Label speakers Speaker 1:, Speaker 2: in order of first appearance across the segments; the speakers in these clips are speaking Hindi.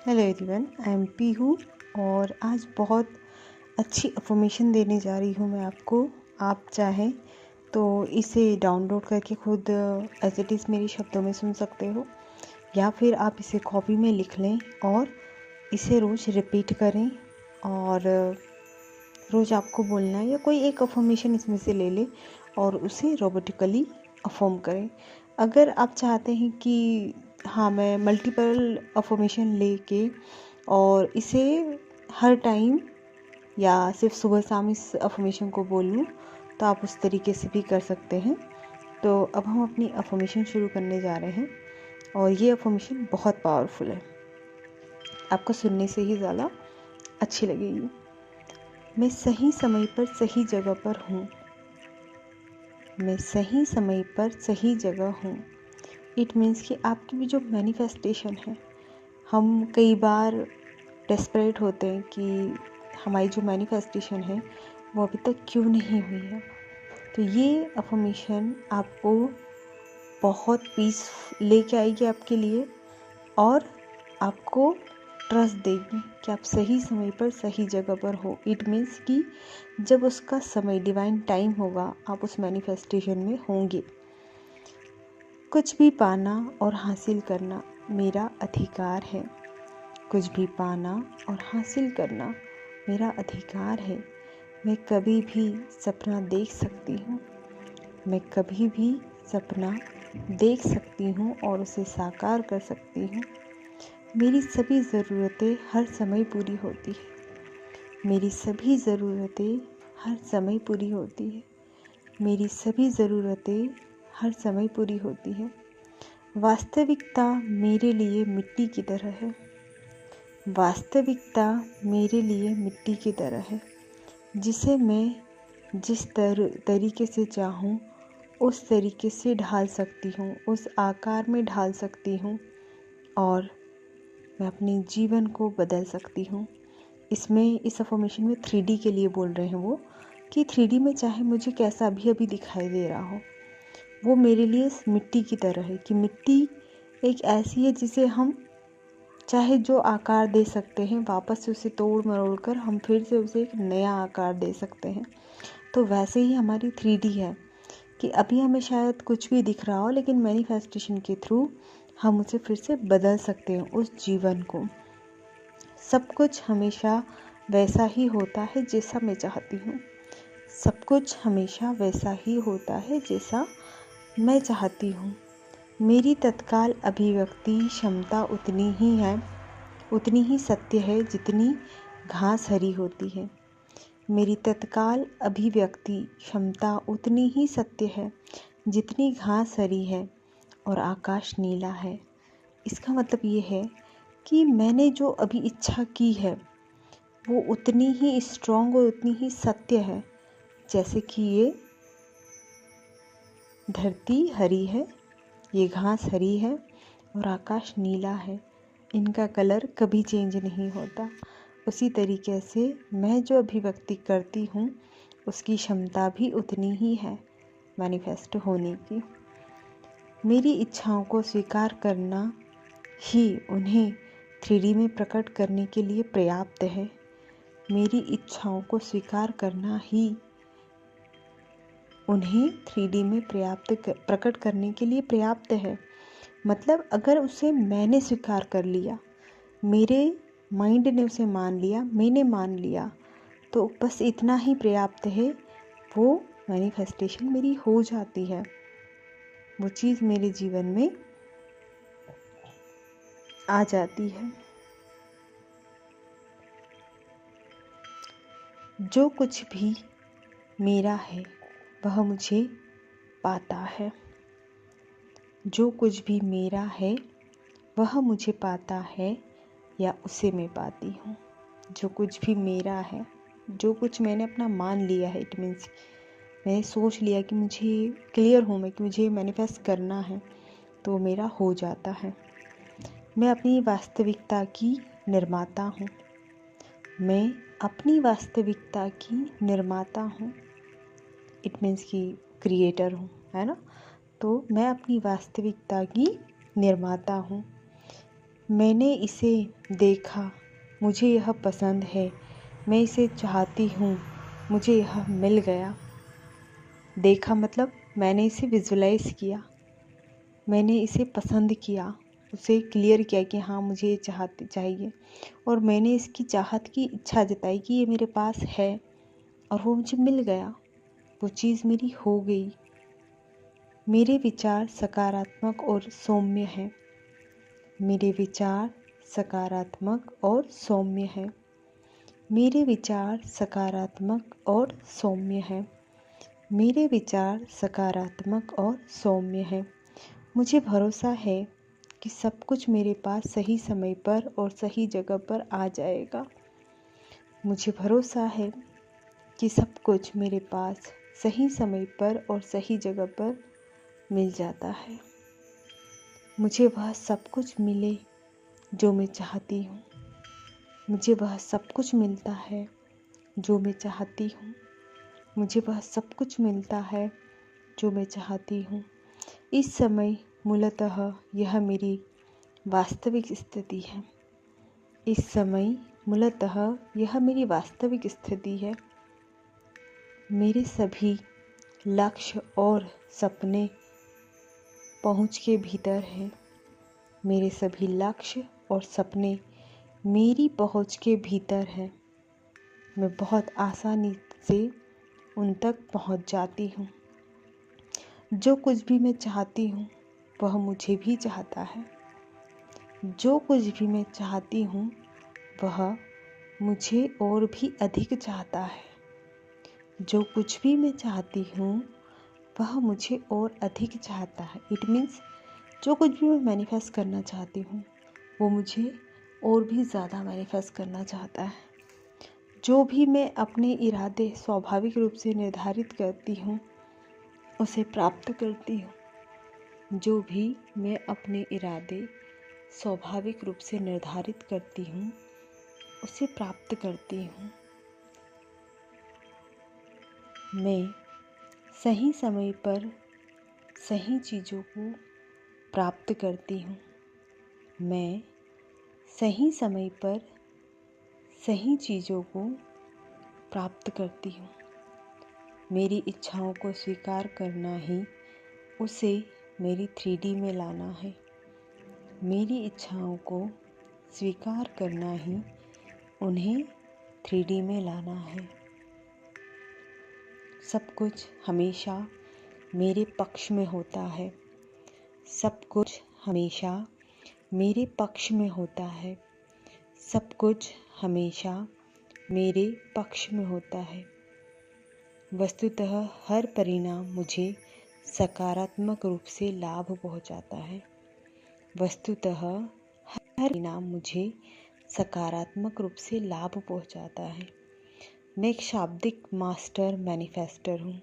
Speaker 1: Hello everyone, I am Pihu और आज बहुत अच्छी अफर्मेशन देने जा रही हूँ मैं आपको। आप चाहें तो इसे डाउनलोड करके खुद एज इट इज़ मेरे शब्दों में सुन सकते हो, या फिर आप इसे कॉपी में लिख लें और इसे रोज़ रिपीट करें और रोज़ आपको बोलना है, या कोई एक अफर्मेशन इसमें से ले लें और उसे रोबोटिकली अफर्म करें। अगर आप चाहते हैं कि हाँ, मैं मल्टीपल अफर्मेशन लेके और इसे हर टाइम या सिर्फ सुबह शाम इस अफर्मेशन को बोल लूँ, तो आप उस तरीके से भी कर सकते हैं। तो अब हम अपनी अफर्मेशन शुरू करने जा रहे हैं और ये अफर्मेशन बहुत पावरफुल है, आपको सुनने से ही ज़्यादा अच्छी लगेगी। मैं सही समय पर सही जगह पर हूँ। मैं सही समय पर सही जगह हूँ। इट मीन्स कि आपकी भी जो मैनिफेस्टेशन है, हम कई बार डेस्परेट होते हैं कि हमारी जो मैनिफेस्टेशन है वो अभी तक क्यों नहीं हुई है। तो ये अफर्मेशन आपको बहुत पीस लेके आएगी आपके लिए और आपको ट्रस्ट देगी कि आप सही समय पर सही जगह पर हो। इट मीन्स कि जब उसका समय डिवाइन टाइम होगा, आप उस मैनिफेस्टेशन में होंगे। कुछ भी पाना और हासिल करना मेरा अधिकार है। कुछ भी पाना और हासिल करना मेरा अधिकार है। मैं कभी भी सपना देख सकती हूँ। मैं कभी भी सपना देख सकती हूँ और उसे साकार कर सकती हूँ। मेरी सभी ज़रूरतें हर समय पूरी होती है। मेरी सभी ज़रूरतें हर समय पूरी होती है। मेरी सभी ज़रूरतें हर समय पूरी होती है। वास्तविकता मेरे लिए मिट्टी की तरह है। वास्तविकता मेरे लिए मिट्टी की तरह है, जिसे मैं जिस तरीके से चाहूँ उस तरीके से ढाल सकती हूँ, उस आकार में ढाल सकती हूँ और मैं अपने जीवन को बदल सकती हूँ। इस अफर्मेशन में 3D के लिए बोल रहे हैं वो, कि 3D में चाहे मुझे कैसा अभी दिखाई दे रहा हो, वो मेरे लिए मिट्टी की तरह है। कि मिट्टी एक ऐसी है जिसे हम चाहे जो आकार दे सकते हैं, वापस से उसे तोड़ मरोड़ कर हम फिर से उसे एक नया आकार दे सकते हैं। तो वैसे ही हमारी 3D है कि अभी हमें शायद कुछ भी दिख रहा हो, लेकिन मैनिफेस्टेशन के थ्रू हम उसे फिर से बदल सकते हैं, उस जीवन को। सब कुछ हमेशा वैसा ही होता है जैसा मैं चाहती हूँ। सब कुछ हमेशा वैसा ही होता है जैसा मैं चाहती हूँ। मेरी तत्काल अभिव्यक्ति क्षमता उतनी ही सत्य है जितनी घास हरी होती है। मेरी तत्काल अभिव्यक्ति क्षमता उतनी ही सत्य है जितनी घास हरी है और आकाश नीला है। इसका मतलब ये है कि मैंने जो अभी इच्छा की है वो उतनी ही स्ट्रॉन्ग और उतनी ही सत्य है, जैसे कि ये धरती हरी है, ये घास हरी है और आकाश नीला है। इनका कलर कभी चेंज नहीं होता। उसी तरीके से मैं जो अभिव्यक्ति करती हूँ उसकी क्षमता भी उतनी ही है मैनिफेस्ट होने की। मेरी इच्छाओं को स्वीकार करना ही उन्हें 3D में प्रकट करने के लिए पर्याप्त है। मेरी इच्छाओं को स्वीकार करना ही उन्हें 3D में प्रकट करने के लिए पर्याप्त है। मतलब अगर उसे मैंने स्वीकार कर लिया, मेरे माइंड ने उसे मान लिया, मैंने मान लिया, तो बस इतना ही पर्याप्त है। वो मैनिफेस्टेशन मेरी हो जाती है, वो चीज़ मेरे जीवन में आ जाती है। जो कुछ भी मेरा है वह मुझे पाता है। जो कुछ भी मेरा है वह मुझे पाता है या उसे मैं पाती हूँ। जो कुछ भी मेरा है, जो कुछ मैंने अपना मान लिया है, इट मीन्स मैंने सोच लिया कि मुझे क्लियर हूँ मैं कि मुझे मैनिफेस्ट करना है, तो मेरा हो जाता है। मैं अपनी वास्तविकता की निर्माता हूँ। मैं अपनी वास्तविकता की निर्माता हूँ। इट मीन्स कि क्रिएटर हूँ, है ना। तो मैं अपनी वास्तविकता की निर्माता हूँ। मैंने इसे देखा, मुझे यह पसंद है, मैं इसे चाहती हूँ, मुझे यह मिल गया। देखा मतलब मैंने इसे विजुलाइज किया, मैंने इसे पसंद किया, उसे क्लियर किया कि हाँ मुझे ये चाहिए, और मैंने इसकी चाहत की इच्छा जताई कि ये मेरे पास है, और वो मुझे मिल गया, वो चीज़ मेरी हो गई। मेरे विचार सकारात्मक और सौम्य हैं। मेरे विचार सकारात्मक और सौम्य हैं। मेरे विचार सकारात्मक और सौम्य हैं। मेरे विचार सकारात्मक और सौम्य हैं। मुझे भरोसा है कि सब कुछ मेरे पास सही समय पर और सही जगह पर आ जाएगा। मुझे भरोसा है कि सब कुछ मेरे पास सही समय पर और सही जगह पर मिल जाता है। मुझे वह सब कुछ मिले जो मैं चाहती हूँ। मुझे वह सब कुछ मिलता है जो मैं चाहती हूँ। मुझे वह सब कुछ मिलता है जो मैं चाहती हूँ। इस समय मूलतः यह मेरी वास्तविक स्थिति है। इस समय मूलतः यह मेरी वास्तविक स्थिति है। मेरे सभी लक्ष्य और सपने पहुँच के भीतर हैं। मेरे सभी लक्ष्य और सपने मेरी पहुँच के भीतर हैं। मैं बहुत आसानी से उन तक पहुँच जाती हूँ। जो कुछ भी मैं चाहती हूँ वह मुझे भी चाहता है। जो कुछ भी मैं चाहती हूँ वह मुझे और भी अधिक चाहता है। जो कुछ भी मैं चाहती हूँ वह मुझे और अधिक चाहता है। इट मीन्स जो कुछ भी मैं मैनिफेस्ट करना चाहती हूँ वो मुझे और भी ज़्यादा मैनिफेस्ट करना चाहता है। जो भी मैं अपने इरादे स्वाभाविक रूप से निर्धारित करती हूँ उसे प्राप्त करती हूँ। जो भी मैं अपने इरादे स्वाभाविक रूप से निर्धारित करती हूँ उसे प्राप्त करती हूँ। मैं सही समय पर सही चीज़ों को प्राप्त करती हूँ। मैं सही समय पर सही चीज़ों को प्राप्त करती हूँ। मेरी इच्छाओं को स्वीकार करना ही उसे मेरी 3D में लाना है। मेरी इच्छाओं को स्वीकार करना ही उन्हें 3D में लाना है। सब कुछ हमेशा मेरे पक्ष में होता है। सब कुछ हमेशा मेरे पक्ष में होता है। सब कुछ हमेशा मेरे पक्ष में होता है। वस्तुतः हर परिणाम मुझे सकारात्मक रूप से लाभ पहुंचाता है। वस्तुतः हर परिणाम मुझे सकारात्मक रूप से लाभ पहुंचाता है। मैं एक शाब्दिक मास्टर मैनिफेस्टर हूँ।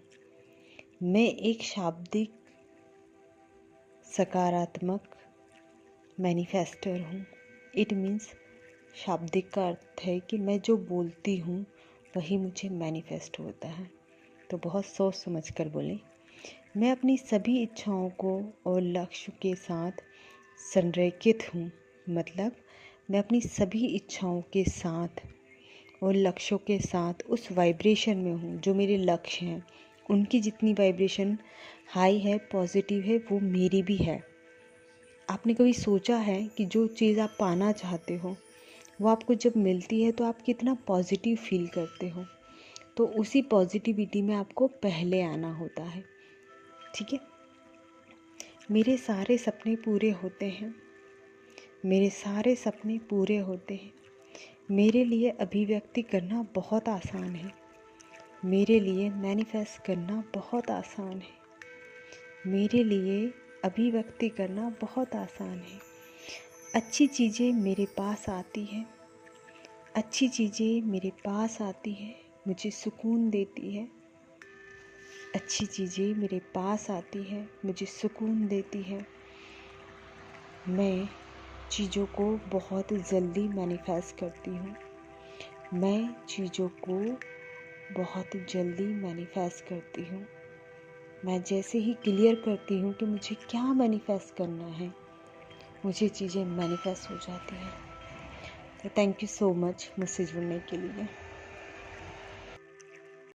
Speaker 1: मैं एक शाब्दिक सकारात्मक मैनिफेस्टर हूँ। इट मीन्स शाब्दिक का अर्थ है कि मैं जो बोलती हूँ वही मुझे मैनिफेस्ट होता है। तो बहुत सोच समझ कर बोलें। मैं अपनी सभी इच्छाओं को और लक्ष्य के साथ संरेखित हूँ। मतलब मैं अपनी सभी इच्छाओं के साथ और लक्ष्यों के साथ उस वाइब्रेशन में हूँ जो मेरे लक्ष्य हैं। उनकी जितनी वाइब्रेशन हाई है, पॉजिटिव है, वो मेरी भी है। आपने कभी सोचा है कि जो चीज़ आप पाना चाहते हो वो आपको जब मिलती है तो आप कितना पॉजिटिव फील करते हो? तो उसी पॉजिटिविटी में आपको पहले आना होता है। ठीक है। मेरे सारे सपने पूरे होते हैं। मेरे सारे सपने पूरे होते हैं। मेरे लिए अभिव्यक्ति करना बहुत आसान है। मेरे लिए मैनिफेस्ट करना बहुत आसान है। मेरे लिए अभिव्यक्ति करना बहुत आसान है। अच्छी चीज़ें मेरे पास आती हैं। अच्छी चीज़ें मेरे पास आती हैं, मुझे सुकून देती है। अच्छी चीज़ें मेरे पास आती है, मुझे सुकून देती है। मैं चीज़ों को बहुत जल्दी मैनिफेस्ट करती हूँ। मैं चीज़ों को बहुत जल्दी मैनिफेस्ट करती हूँ। मैं जैसे ही क्लियर करती हूँ कि मुझे क्या मैनिफेस्ट करना है, मुझे चीज़ें मैनिफेस्ट हो जाती हैं। तो थैंक यू सो मच मुझसे जुड़ने के लिए।